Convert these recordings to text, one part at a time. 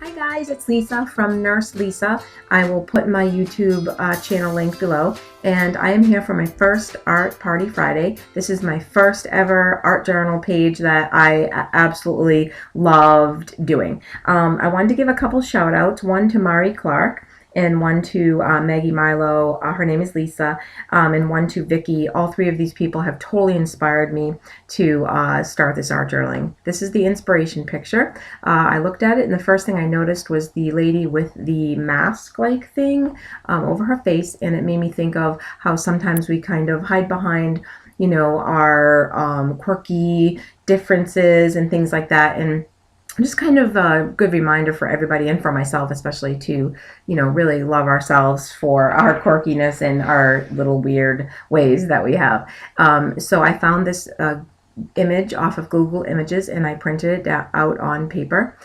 Hi guys, it's Lisa from Nurse Lisa. I will put my YouTube channel link below, and I am here for my first Art Party Friday. This is my first ever art journal page that I absolutely loved doing. I wanted to give a couple shout outs, one to Mari Clark, and one to Maggie Milo, her name is Lisa, and one to Vicky. All three of these people have totally inspired me to start this art journaling. This is the inspiration picture. I looked at it, and the first thing I noticed was the lady with the mask-like thing over her face, and it made me think of how sometimes we kind of hide behind, you know, our quirky differences and things like that, and just kind of a good reminder for everybody and for myself especially to, you know, really love ourselves for our quirkiness and our little weird ways that we have. So I found this image off of Google Images, and I printed it out on paper,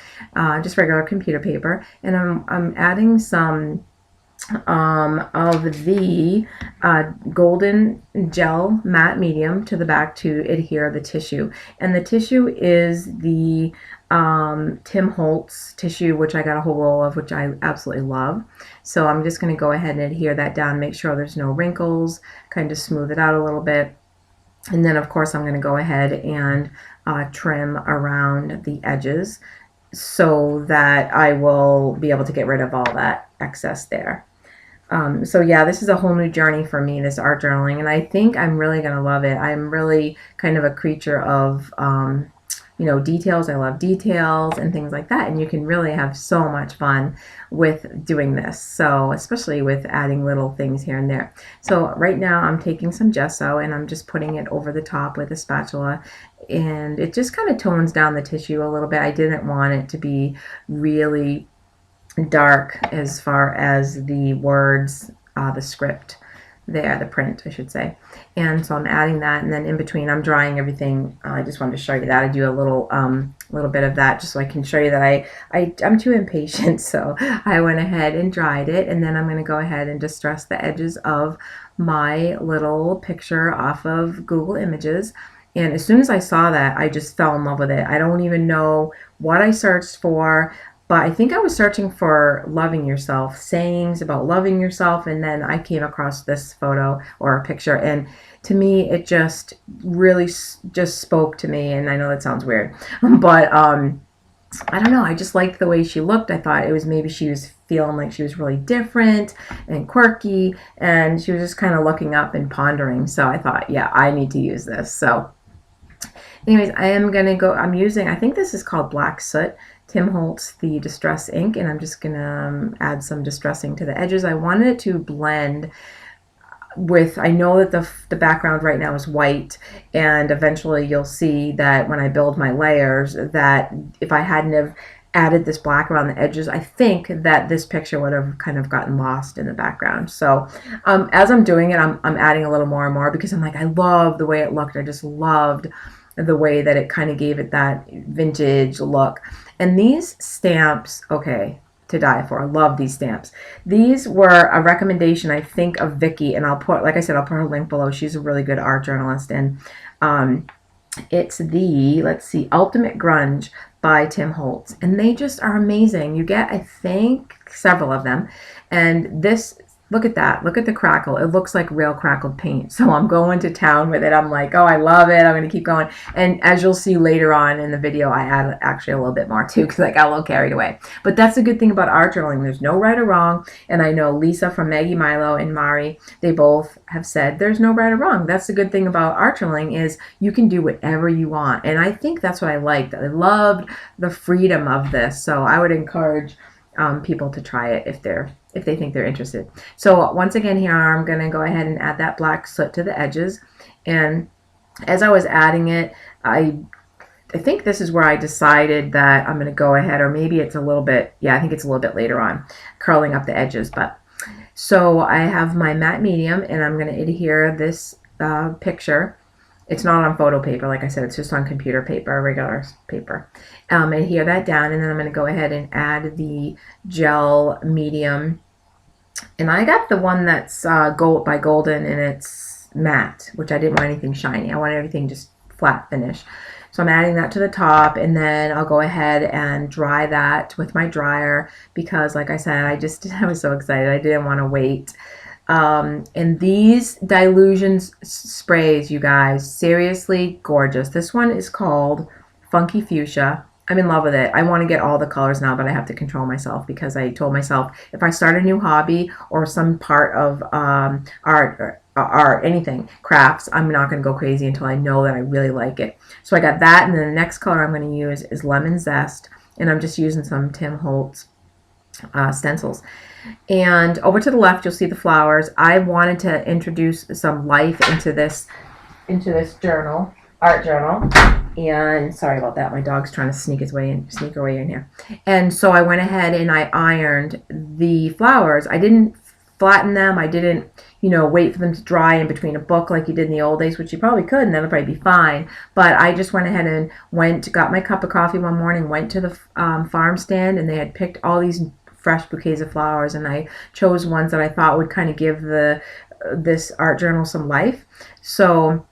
just regular computer paper, and I'm adding some of the golden gel matte medium to the back to adhere the tissue. And the tissue is the Tim Holtz tissue, which I got a whole roll of, which I absolutely love. So I'm just going to go ahead and adhere that down, make sure there's no wrinkles, kind of smooth it out a little bit. And then of course I'm going to go ahead and trim around the edges so that I will be able to get rid of all that excess there. So yeah, this is a whole new journey for me, this art journaling, and I think I'm really going to love it. I'm really kind of a creature of, you know, details. I love details and things like that, and you can really have so much fun with doing this, so especially with adding little things here and there. So right now I'm taking some gesso and I'm just putting it over the top with a spatula, and it just kind of tones down the tissue a little bit. I didn't want it to be really dark as far as the words, the script there, the print I should say. And so I'm adding that, and then in between I'm drying everything. I just wanted to show you that. I do a little bit of that just so I can show you that I'm too impatient, so I went ahead and dried it, and then I'm going to go ahead and distress the edges of my little picture off of Google Images. And as soon as I saw that, I just fell in love with it. I don't even know what I searched for, but I think I was searching for loving yourself, sayings about loving yourself, and then I came across this photo or a picture, and to me it just really just spoke to me. And I know that sounds weird, but I don't know, I just liked the way she looked. I thought it was maybe she was feeling like she was really different and quirky, and she was just kind of looking up and pondering. So I thought, yeah, I need to use this. So anyways, I'm using, I think this is called Black Soot, Tim Holtz, the Distress ink, and I'm just going to add some distressing to the edges. I wanted it to blend with, I know that the background right now is white, and eventually you'll see that when I build my layers, that if I hadn't have added this black around the edges, I think that this picture would have kind of gotten lost in the background. So as I'm doing it, I'm adding a little more and more, because I'm like, I love the way it looked. I just loved the way that it kind of gave it that vintage look. And these stamps, okay, to die for. I love these stamps. These were a recommendation, I think, of Vicky, and I'll put, like I said, I'll put her link below. She's a really good art journalist, and it's the, let's see, Ultimate Grunge by Tim Holtz, and they just are amazing. You get, I think, several of them, and this, look at that, look at the crackle. It looks like real crackled paint. So I'm going to town with it. I'm like, oh, I love it. I'm going to keep going. And as you'll see later on in the video, I add actually a little bit more too, because I got a little carried away. But that's the good thing about art journaling. There's no right or wrong. And I know Lisa from Maggie Milo and Mari, they both have said there's no right or wrong. That's the good thing about art journaling, is you can do whatever you want. And I think that's what I liked. I loved the freedom of this. So I would encourage people to try it if they think they're interested. So once again here, I'm going to go ahead and add that black soot to the edges. And as I was adding it, I think this is where I decided that I'm going to go ahead, or maybe it's a little bit, yeah, I think it's a little bit later on, curling up the edges. But so I have my matte medium, and I'm going to adhere this picture. It's not on photo paper, like I said, it's just on computer paper, regular paper. Adhere that down, and then I'm going to go ahead and add the gel medium. And I got the one that's gold by Golden, and it's matte, which I didn't want anything shiny. I wanted everything just flat finish. So I'm adding that to the top, and then I'll go ahead and dry that with my dryer because, like I said, I was so excited. I didn't want to wait. And these Dilution sprays, you guys, seriously gorgeous. This one is called Funky Fuchsia. I'm in love with it. I want to get all the colors now, but I have to control myself because I told myself if I start a new hobby or some part of art, anything, crafts, I'm not going to go crazy until I know that I really like it. So I got that, and then the next color I'm going to use is Lemon Zest, and I'm just using some Tim Holtz stencils. And over to the left, you'll see the flowers. I wanted to introduce some life into this journal, art journal. And sorry about that, my dog's trying to sneak her way in here. And so I went ahead and I ironed the flowers. I didn't flatten them. I didn't, wait for them to dry in between a book like you did in the old days, which you probably could, and that would probably be fine. But I just went ahead and got my cup of coffee one morning, went to the farm stand, and they had picked all these fresh bouquets of flowers, and I chose ones that I thought would kind of give this art journal some life. So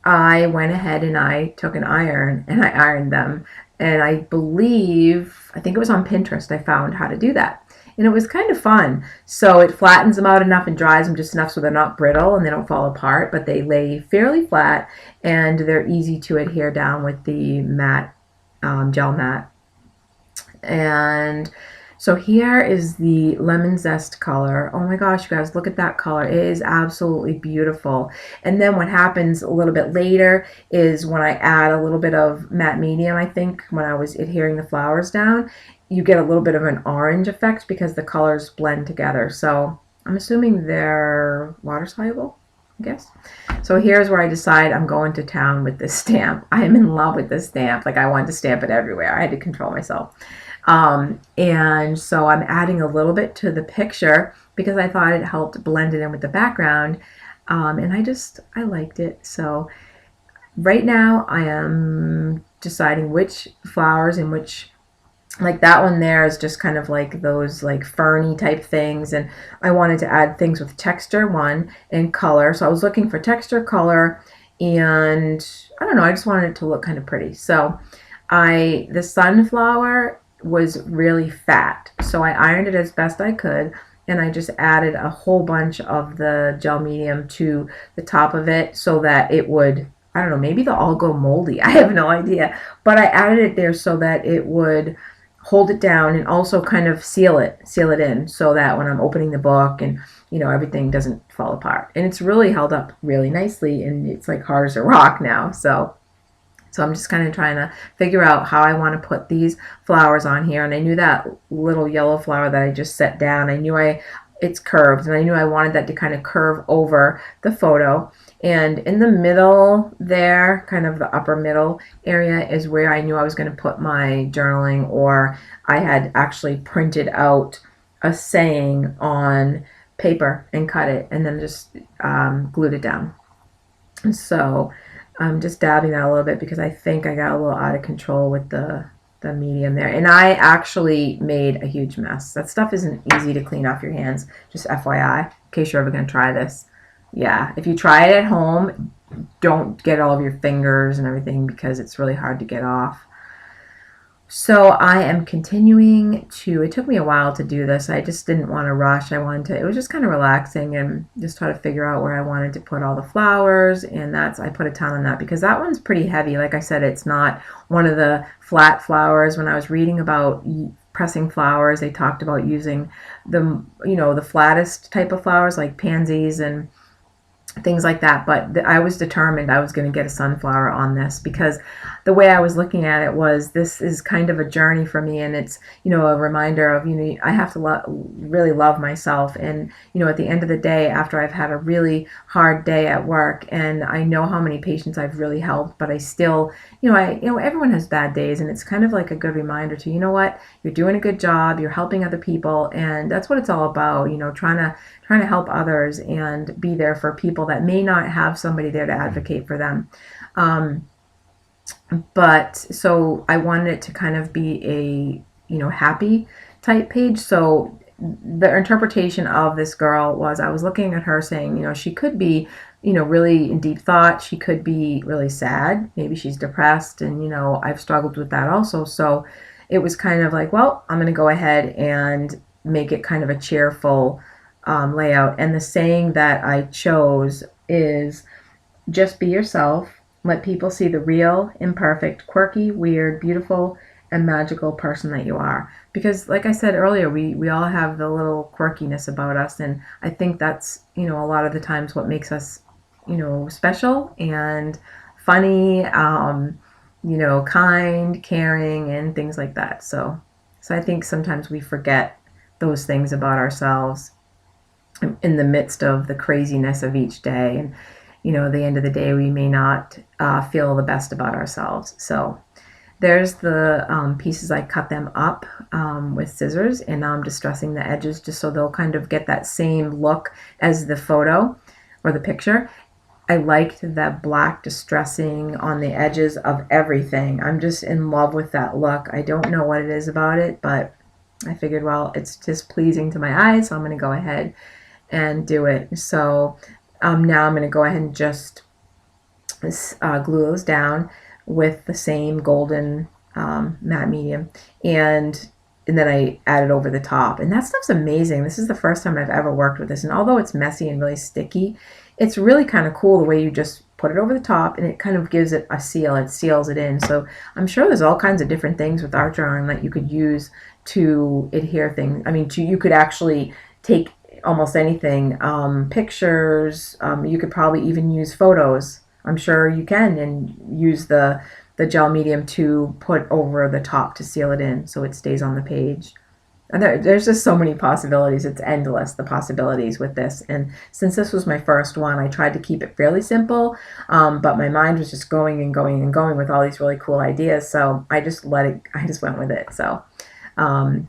I went ahead and I took an iron and I ironed them, and I think it was on Pinterest I found how to do that, and it was kind of fun. So it flattens them out enough and dries them just enough so they're not brittle and they don't fall apart, but they lay fairly flat and they're easy to adhere down with the matte gel mat. And so here is the Lemon Zest color. Oh my gosh, you guys, look at that color. It is absolutely beautiful. And then what happens a little bit later is when I add a little bit of matte medium, I think, when I was adhering the flowers down, you get a little bit of an orange effect because the colors blend together. So I'm assuming they're water soluble, I guess. So here's where I decide I'm going to town with this stamp. I am in love with this stamp. Like, I wanted to stamp it everywhere. I had to control myself. And so I'm adding a little bit to the picture because I thought it helped blend it in with the background. And I liked it. So right now I am deciding which flowers and which, like that one there is just kind of like those like ferny type things, and I wanted to add things with texture, one, and color. So I was looking for texture, color, and I don't know, I just wanted it to look kind of pretty. So the sunflower was really fat, so I ironed it as best I could, and I just added a whole bunch of the gel medium to the top of it so that it would, I don't know, maybe they'll all go moldy. I have no idea, but I added it there so that it would hold it down and also kind of seal it in so that when I'm opening the book and everything doesn't fall apart. And it's really held up really nicely, and it's like hard as a rock now. So I'm just kind of trying to figure out how I want to put these flowers on here. And I knew that little yellow flower that I just set down, I knew it's curved, and I knew I wanted that to kind of curve over the photo. And in the middle there, kind of the upper middle area, is where I knew I was going to put my journaling, or I had actually printed out a saying on paper and cut it and then just glued it down. So I'm just dabbing that a little bit because I think I got a little out of control with the medium there, and I actually made a huge mess. That stuff isn't easy to clean off your hands, just FYI, in case you're ever going to try this. Yeah, if you try it at home, don't get all of your fingers and everything because it's really hard to get off. So I am continuing to, it took me a while to do this. I just didn't want to rush. It was just kind of relaxing and just try to figure out where I wanted to put all the flowers. And I put a ton on that because that one's pretty heavy. Like I said, it's not one of the flat flowers. When I was reading about pressing flowers, they talked about using the flattest type of flowers like pansies and things like that, but I was determined I was going to get a sunflower on this because the way I was looking at it was, this is kind of a journey for me, and it's a reminder of I have to really love myself, and at the end of the day, after I've had a really hard day at work and I know how many patients I've really helped, but I still everyone has bad days, and it's kind of like a good reminder to, you're doing a good job, you're helping other people, and that's what it's all about, trying to help others and be there for people that may not have somebody there to advocate for them. But so I wanted it to kind of be a happy type page. So the interpretation of this girl was, I was looking at her saying, you know, she could be, you know, really in deep thought. She could be really sad. Maybe she's depressed. And, you know, I've struggled with that also. So it was kind of like, well, I'm going to go ahead and make it kind of a cheerful layout. And the saying that I chose is, just be yourself. Let people see the real, imperfect, quirky, weird, beautiful, and magical person that you are. Because, like I said earlier, we all have the little quirkiness about us. And I think that's, you know, a lot of the times what makes us, you know, special and funny, you know, kind, caring, and things like that. So I think sometimes we forget those things about ourselves in the midst of the craziness of each day. And, you know, at the end of the day, we may not feel the best about ourselves. So there's the pieces. I cut them up with scissors, and now I'm distressing the edges just so they'll kind of get that same look as the photo or the picture. I liked that black distressing on the edges of everything. I'm just in love with that look. I don't know what it is about it, but I figured, well, it's just pleasing to my eyes, so I'm going to go ahead and do it. So now I'm going to go ahead and just glue those down with the same golden matte medium, and then I added over the top. And that stuff's amazing. This is the first time I've ever worked with this, and although it's messy and really sticky, it's really kind of cool the way you just put it over the top and it kind of gives it a seal. It seals it in. So I'm sure there's all kinds of different things with art drawing that you could use to adhere things. I mean, you could actually take almost anything, pictures, you could probably even use photos. I'm sure you can, and use the gel medium to put over the top to seal it in so it stays on the page. And there's just so many possibilities. It's endless, the possibilities with this. And since this was my first one, I tried to keep it fairly simple, but my mind was just going and going and going with all these really cool ideas. So I just went with it. So I'm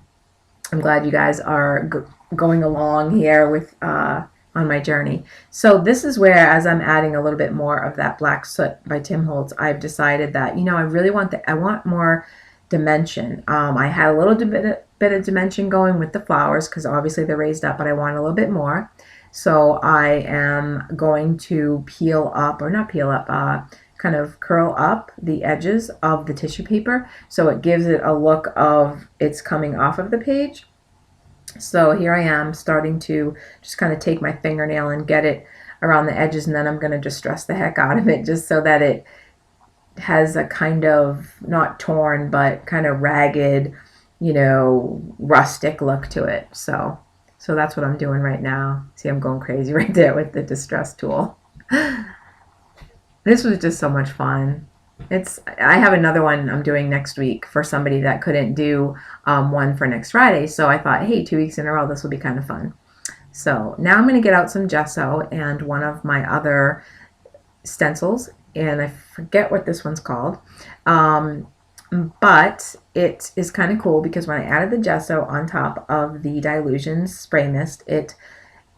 glad you guys are going along here with on my journey. So this is where, as I'm adding a little bit more of that Black Soot by Tim Holtz, I've decided that, you know, I really want I want more dimension. I had a little bit of dimension going with the flowers because obviously they're raised up, but I want a little bit more. So I am going to peel up, or not peel up, kind of curl up the edges of the tissue paper so it gives it a look of it's coming off of the page. So here I am starting to just kind of take my fingernail and get it around the edges, and then I'm going to distress the heck out of it just so that it has a kind of, not torn, but kind of ragged, you know, rustic look to it. So that's what I'm doing right now. See, I'm going crazy right there with the distress tool. This was just so much fun. I have another one I'm doing next week for somebody that couldn't do one for next Friday. So I thought, hey, 2 weeks in a row, this will be kind of fun. So now I'm going to get out some gesso and one of my other stencils, and I forget what this one's called. But it is kind of cool because when I added the gesso on top of the Dilution spray mist, it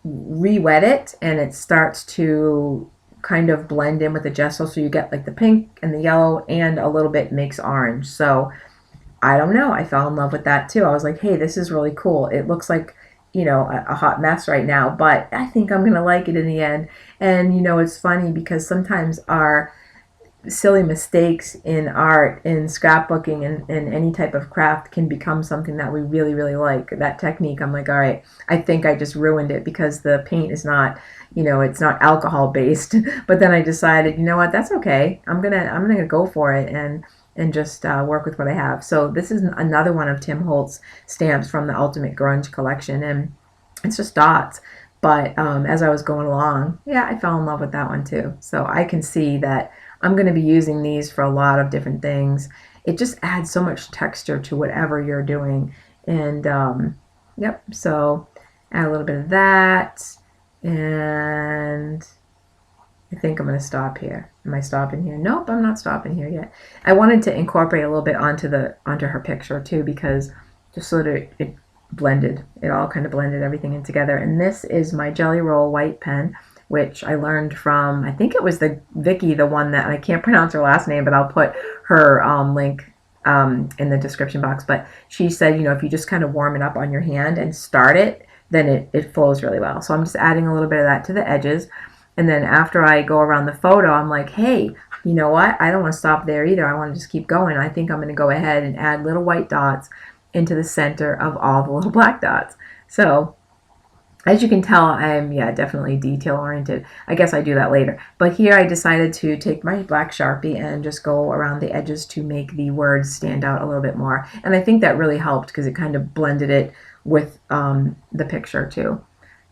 re-wet it and it starts to kind of blend in with the gesso, so you get like the pink and the yellow and a little bit makes orange. So I don't know, I fell in love with that too. I was like, hey, this is really cool. It looks like, you know, a hot mess right now, but I think I'm gonna like it in the end. And you know, it's funny because sometimes our silly mistakes in art, in scrapbooking, and any type of craft can become something that we really, really like. That technique, I'm like, all right, I think I just ruined it because the paint is not, you know, it's not alcohol based. But then I decided, you know what, that's okay. I'm gonna go for it and just work with what I have. So this is another one of Tim Holtz stamps from the Ultimate Grunge collection, and it's just dots. But as I was going along, yeah, I fell in love with that one too. So I can see that I'm going to be using these for a lot of different things. It just adds so much texture to whatever you're doing. And yep, so add a little bit of that. And I think I'm going to stop here. Am I stopping here? Nope, I'm not stopping here yet. I wanted to incorporate a little bit onto her picture too, because just so that it blended. It all kind of blended everything in together. And this is my Jelly Roll white pen, which I learned from, I think it was Vicky, the one that, I can't pronounce her last name, but I'll put her link in the description box. But she said, you know, if you just kind of warm it up on your hand and start it, then it flows really well. So I'm just adding a little bit of that to the edges. And then after I go around the photo, I'm like, hey, you know what? I don't want to stop there either. I want to just keep going. I think I'm going to go ahead and add little white dots into the center of all the little black dots. So as you can tell, I'm, yeah, definitely detail oriented. I guess I do that later. But here I decided to take my black Sharpie and just go around the edges to make the words stand out a little bit more. And I think that really helped because it kind of blended it with the picture too.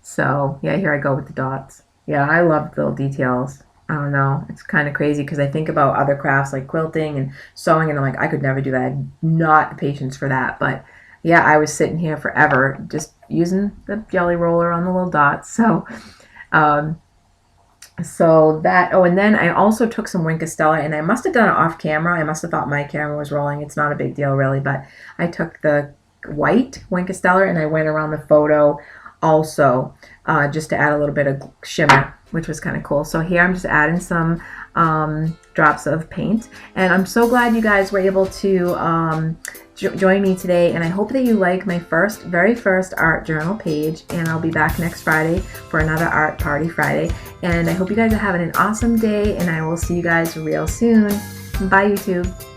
So yeah, here I go with the dots. Yeah, I love little details. I don't know. It's kind of crazy because I think about other crafts like quilting and sewing, and I'm like, I could never do that. I have not the patience for that. But yeah, I was sitting here forever just using the jelly roller on the little dots. So that, oh, and then I also took some Wink of Stella, and I must have done it off camera. I must have thought my camera was rolling. It's not a big deal really, but I took the white Wink of Stella and I went around the photo also just to add a little bit of shimmer, which was kind of cool. So here I'm just adding some drops of paint, and I'm so glad you guys were able to join me today, and I hope that you like my very first art journal page, and I'll be back next Friday for another Art Party Friday, and I hope you guys are having an awesome day, and I will see you guys real soon. Bye, YouTube.